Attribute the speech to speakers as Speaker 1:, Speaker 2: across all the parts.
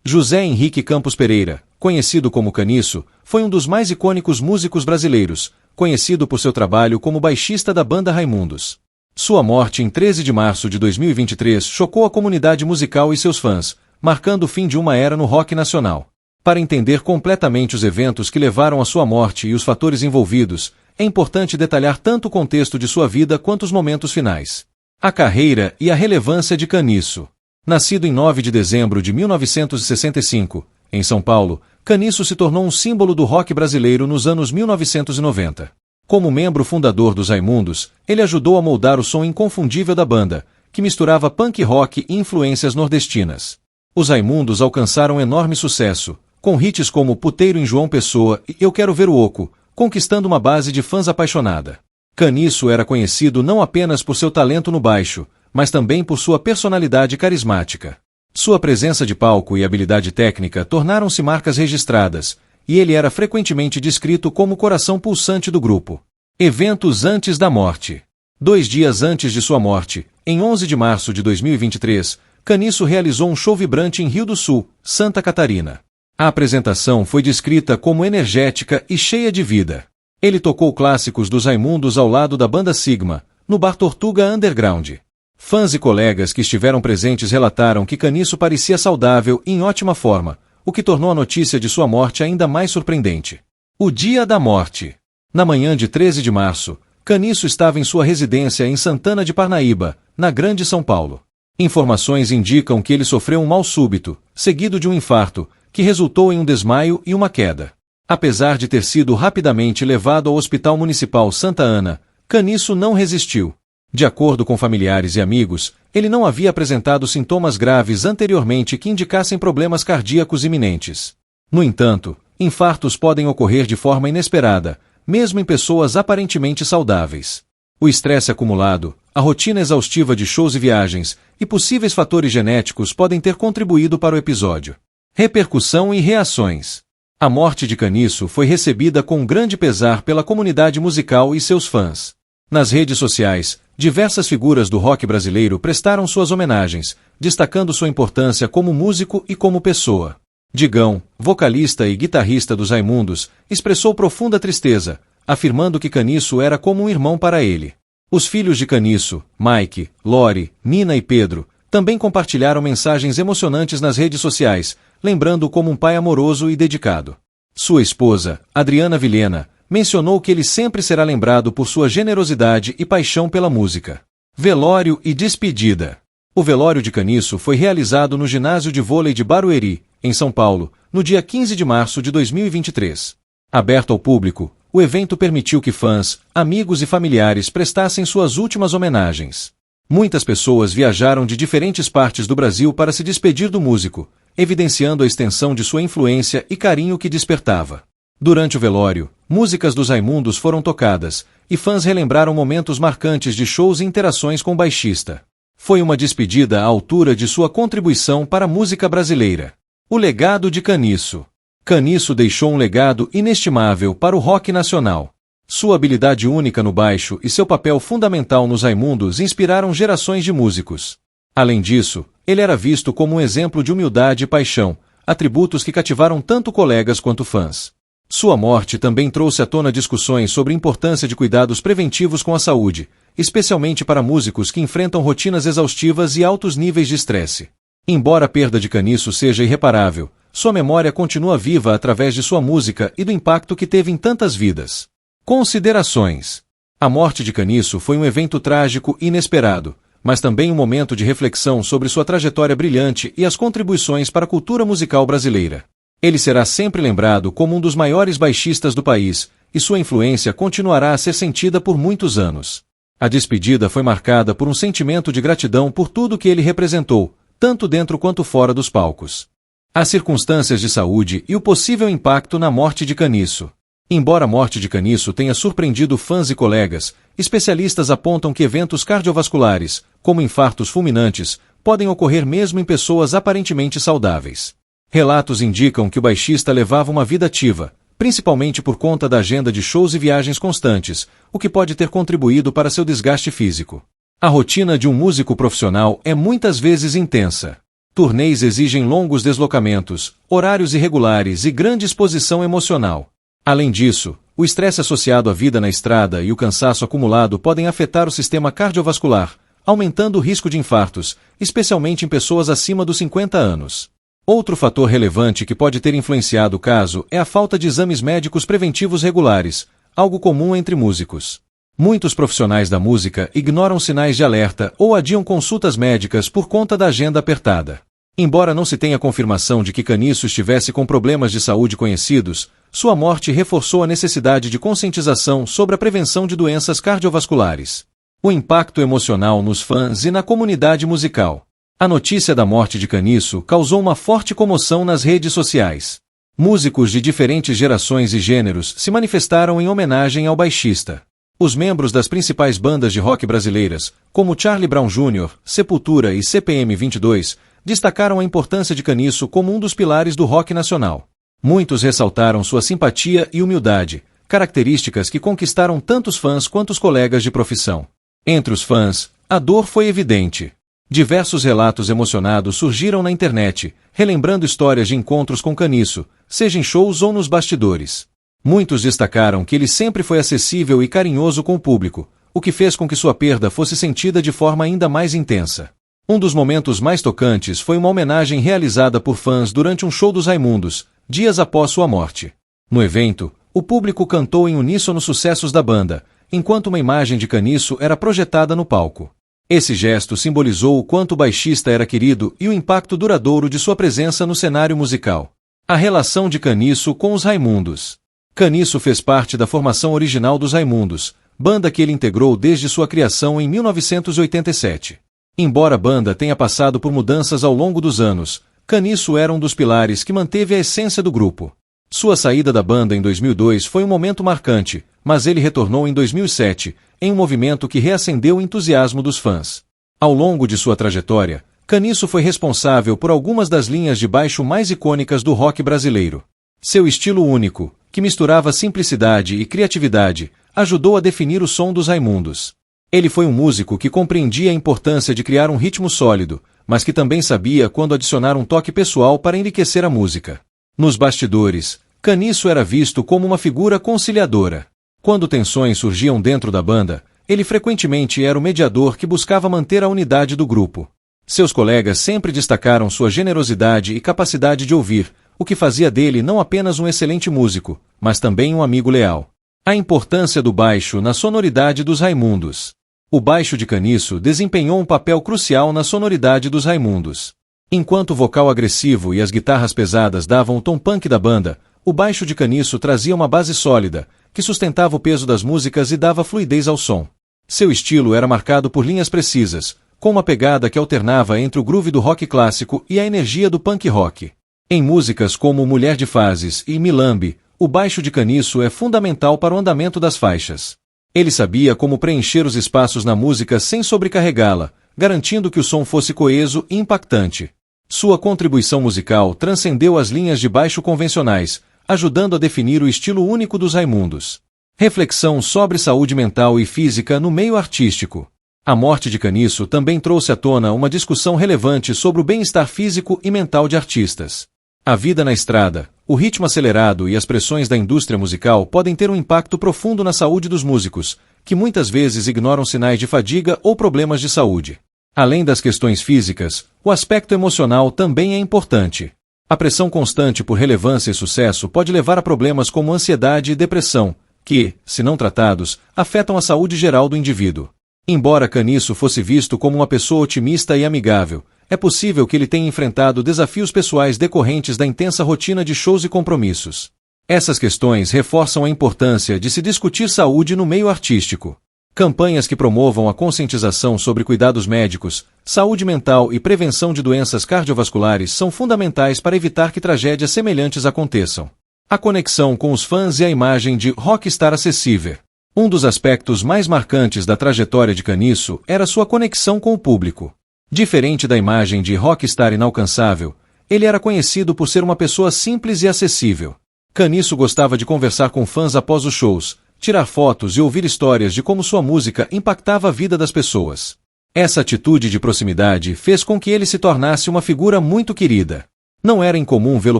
Speaker 1: José Henrique Campos Pereira, conhecido como Caniço, foi um dos mais icônicos músicos brasileiros, conhecido por seu trabalho como baixista da banda Raimundos. Sua morte em 13 de março de 2023 chocou a comunidade musical e seus fãs, marcando o fim de uma era no rock nacional. Para entender completamente os eventos que levaram à sua morte e os fatores envolvidos, é importante detalhar tanto o contexto de sua vida quanto os momentos finais. A carreira e a relevância de Caniço. Nascido em 9 de dezembro de 1965, em São Paulo, Caniço se tornou um símbolo do rock brasileiro nos anos 1990. Como membro fundador dos Raimundos, ele ajudou a moldar o som inconfundível da banda, que misturava punk rock e influências nordestinas. Os Raimundos alcançaram enorme sucesso, com hits como Puteiro em João Pessoa e Eu Quero Ver o Oco, conquistando uma base de fãs apaixonada. Caniço era conhecido não apenas por seu talento no baixo, mas também por sua personalidade carismática. Sua presença de palco e habilidade técnica tornaram-se marcas registradas, e ele era frequentemente descrito como o coração pulsante do grupo. Eventos antes da morte. 2 dias antes de sua morte, em 11 de março de 2023, Caniço realizou um show vibrante em Rio do Sul, Santa Catarina. A apresentação foi descrita como energética e cheia de vida. Ele tocou clássicos dos Raimundos ao lado da banda Sigma, no bar Tortuga Underground. Fãs e colegas que estiveram presentes relataram que Caniço parecia saudável e em ótima forma, o que tornou a notícia de sua morte ainda mais surpreendente. O dia da morte. Na manhã de 13 de março, Caniço estava em sua residência em Santana de Parnaíba, na Grande São Paulo. Informações indicam que ele sofreu um mal súbito, seguido de um infarto, que resultou em um desmaio e uma queda. Apesar de ter sido rapidamente levado ao Hospital Municipal Santa Ana, Caniço não resistiu. De acordo com familiares e amigos, ele não havia apresentado sintomas graves anteriormente que indicassem problemas cardíacos iminentes. No entanto, infartos podem ocorrer de forma inesperada, mesmo em pessoas aparentemente saudáveis. O estresse acumulado, a rotina exaustiva de shows e viagens, e possíveis fatores genéticos podem ter contribuído para o episódio. Repercussão e reações. A morte de Caniço foi recebida com grande pesar pela comunidade musical e seus fãs. Nas redes sociais, diversas figuras do rock brasileiro prestaram suas homenagens, destacando sua importância como músico e como pessoa. Digão, vocalista e guitarrista dos Raimundos, expressou profunda tristeza, afirmando que Caniço era como um irmão para ele. Os filhos de Caniço, Mike, Lori, Nina e Pedro, também compartilharam mensagens emocionantes nas redes sociais, lembrando-o como um pai amoroso e dedicado. Sua esposa, Adriana Vilhena, mencionou que ele sempre será lembrado por sua generosidade e paixão pela música. Velório e despedida. O velório de Caniço foi realizado no ginásio de vôlei de Barueri, em São Paulo, no dia 15 de março de 2023. Aberto ao público, o evento permitiu que fãs, amigos e familiares prestassem suas últimas homenagens. Muitas pessoas viajaram de diferentes partes do Brasil para se despedir do músico, evidenciando a extensão de sua influência e carinho que despertava. Durante o velório, músicas dos Raimundos foram tocadas, e fãs relembraram momentos marcantes de shows e interações com o baixista. Foi uma despedida à altura de sua contribuição para a música brasileira. O legado de Caniço. Caniço deixou um legado inestimável para o rock nacional. Sua habilidade única no baixo e seu papel fundamental nos Raimundos inspiraram gerações de músicos. Além disso, ele era visto como um exemplo de humildade e paixão, atributos que cativaram tanto colegas quanto fãs. Sua morte também trouxe à tona discussões sobre a importância de cuidados preventivos com a saúde, especialmente para músicos que enfrentam rotinas exaustivas e altos níveis de estresse. Embora a perda de Caniço seja irreparável, sua memória continua viva através de sua música e do impacto que teve em tantas vidas. Considerações. A morte de Caniço foi um evento trágico e inesperado, mas também um momento de reflexão sobre sua trajetória brilhante e as contribuições para a cultura musical brasileira. Ele será sempre lembrado como um dos maiores baixistas do país, e sua influência continuará a ser sentida por muitos anos. A despedida foi marcada por um sentimento de gratidão por tudo que ele representou, tanto dentro quanto fora dos palcos. As circunstâncias de saúde e o possível impacto na morte de Caniço. Embora a morte de Caniço tenha surpreendido fãs e colegas, especialistas apontam que eventos cardiovasculares, como infartos fulminantes, podem ocorrer mesmo em pessoas aparentemente saudáveis. Relatos indicam que o baixista levava uma vida ativa, principalmente por conta da agenda de shows e viagens constantes, o que pode ter contribuído para seu desgaste físico. A rotina de um músico profissional é muitas vezes intensa. Turnês exigem longos deslocamentos, horários irregulares e grande exposição emocional. Além disso, o estresse associado à vida na estrada e o cansaço acumulado podem afetar o sistema cardiovascular, aumentando o risco de infartos, especialmente em pessoas acima dos 50 anos. Outro fator relevante que pode ter influenciado o caso é a falta de exames médicos preventivos regulares, algo comum entre músicos. Muitos profissionais da música ignoram sinais de alerta ou adiam consultas médicas por conta da agenda apertada. Embora não se tenha confirmação de que Caniço estivesse com problemas de saúde conhecidos, sua morte reforçou a necessidade de conscientização sobre a prevenção de doenças cardiovasculares. O impacto emocional nos fãs e na comunidade musical. A notícia da morte de Caniço causou uma forte comoção nas redes sociais. Músicos de diferentes gerações e gêneros se manifestaram em homenagem ao baixista. Os membros das principais bandas de rock brasileiras, como Charlie Brown Jr., Sepultura e CPM 22, destacaram a importância de Caniço como um dos pilares do rock nacional. Muitos ressaltaram sua simpatia e humildade, características que conquistaram tanto os fãs quanto os colegas de profissão. Entre os fãs, a dor foi evidente. Diversos relatos emocionados surgiram na internet, relembrando histórias de encontros com Caniço, seja em shows ou nos bastidores. Muitos destacaram que ele sempre foi acessível e carinhoso com o público, o que fez com que sua perda fosse sentida de forma ainda mais intensa. Um dos momentos mais tocantes foi uma homenagem realizada por fãs durante um show dos Raimundos, dias após sua morte. No evento, o público cantou em uníssono sucessos da banda, enquanto uma imagem de Caniço era projetada no palco. Esse gesto simbolizou o quanto o baixista era querido e o impacto duradouro de sua presença no cenário musical. A relação de Caniço com os Raimundos. Caniço fez parte da formação original dos Raimundos, banda que ele integrou desde sua criação em 1987. Embora a banda tenha passado por mudanças ao longo dos anos, Caniço era um dos pilares que manteve a essência do grupo. Sua saída da banda em 2002 foi um momento marcante, mas ele retornou em 2007, em um movimento que reacendeu o entusiasmo dos fãs. Ao longo de sua trajetória, Caniço foi responsável por algumas das linhas de baixo mais icônicas do rock brasileiro. Seu estilo único, que misturava simplicidade e criatividade, ajudou a definir o som dos Raimundos. Ele foi um músico que compreendia a importância de criar um ritmo sólido, mas que também sabia quando adicionar um toque pessoal para enriquecer a música. Nos bastidores, Caniço era visto como uma figura conciliadora. Quando tensões surgiam dentro da banda, ele frequentemente era o mediador que buscava manter a unidade do grupo. Seus colegas sempre destacaram sua generosidade e capacidade de ouvir, o que fazia dele não apenas um excelente músico, mas também um amigo leal. A importância do baixo na sonoridade dos Raimundos. O baixo de Caniço desempenhou um papel crucial na sonoridade dos Raimundos. Enquanto o vocal agressivo e as guitarras pesadas davam o tom punk da banda, o baixo de Caniço trazia uma base sólida, que sustentava o peso das músicas e dava fluidez ao som. Seu estilo era marcado por linhas precisas, com uma pegada que alternava entre o groove do rock clássico e a energia do punk rock. Em músicas como Mulher de Fases e Milambe, o baixo de Caniço é fundamental para o andamento das faixas. Ele sabia como preencher os espaços na música sem sobrecarregá-la, garantindo que o som fosse coeso e impactante. Sua contribuição musical transcendeu as linhas de baixo convencionais, ajudando a definir o estilo único dos Raimundos. Reflexão sobre saúde mental e física no meio artístico. A morte de Caniço também trouxe à tona uma discussão relevante sobre o bem-estar físico e mental de artistas. A vida na estrada, o ritmo acelerado e as pressões da indústria musical podem ter um impacto profundo na saúde dos músicos, que muitas vezes ignoram sinais de fadiga ou problemas de saúde. Além das questões físicas, o aspecto emocional também é importante. A pressão constante por relevância e sucesso pode levar a problemas como ansiedade e depressão, que, se não tratados, afetam a saúde geral do indivíduo. Embora Caniço fosse visto como uma pessoa otimista e amigável, é possível que ele tenha enfrentado desafios pessoais decorrentes da intensa rotina de shows e compromissos. Essas questões reforçam a importância de se discutir saúde no meio artístico. Campanhas que promovam a conscientização sobre cuidados médicos, saúde mental e prevenção de doenças cardiovasculares são fundamentais para evitar que tragédias semelhantes aconteçam. A conexão com os fãs e a imagem de rockstar acessível. Um dos aspectos mais marcantes da trajetória de Caniço era sua conexão com o público. Diferente da imagem de rockstar inalcançável, ele era conhecido por ser uma pessoa simples e acessível. Caniço gostava de conversar com fãs após os shows, tirar fotos e ouvir histórias de como sua música impactava a vida das pessoas. Essa atitude de proximidade fez com que ele se tornasse uma figura muito querida. Não era incomum vê-lo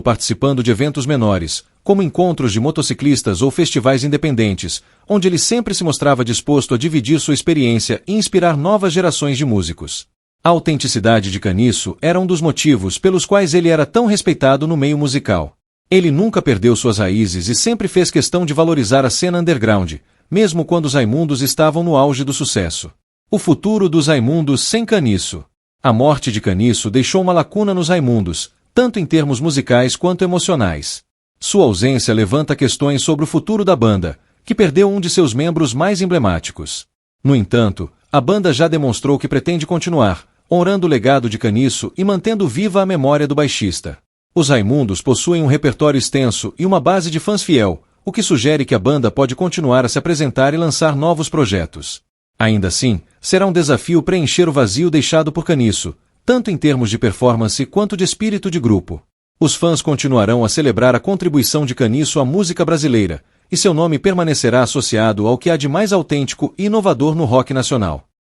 Speaker 1: participando de eventos menores, como encontros de motociclistas ou festivais independentes, onde ele sempre se mostrava disposto a dividir sua experiência e inspirar novas gerações de músicos. A autenticidade de Caniço era um dos motivos pelos quais ele era tão respeitado no meio musical. Ele nunca perdeu suas raízes e sempre fez questão de valorizar a cena underground, mesmo quando os Raimundos estavam no auge do sucesso. O futuro dos Raimundos sem Caniço. A morte de Caniço deixou uma lacuna nos Raimundos, tanto em termos musicais quanto emocionais. Sua ausência levanta questões sobre o futuro da banda, que perdeu um de seus membros mais emblemáticos. No entanto, a banda já demonstrou que pretende continuar, honrando o legado de Caniço e mantendo viva a memória do baixista. Os Raimundos possuem um repertório extenso e uma base de fãs fiel, o que sugere que a banda pode continuar a se apresentar e lançar novos projetos. Ainda assim, será um desafio preencher o vazio deixado por Caniço, tanto em termos de performance quanto de espírito de grupo. Os fãs continuarão a celebrar a contribuição de Caniço à música brasileira, e seu nome permanecerá associado ao que há de mais autêntico e inovador no rock nacional.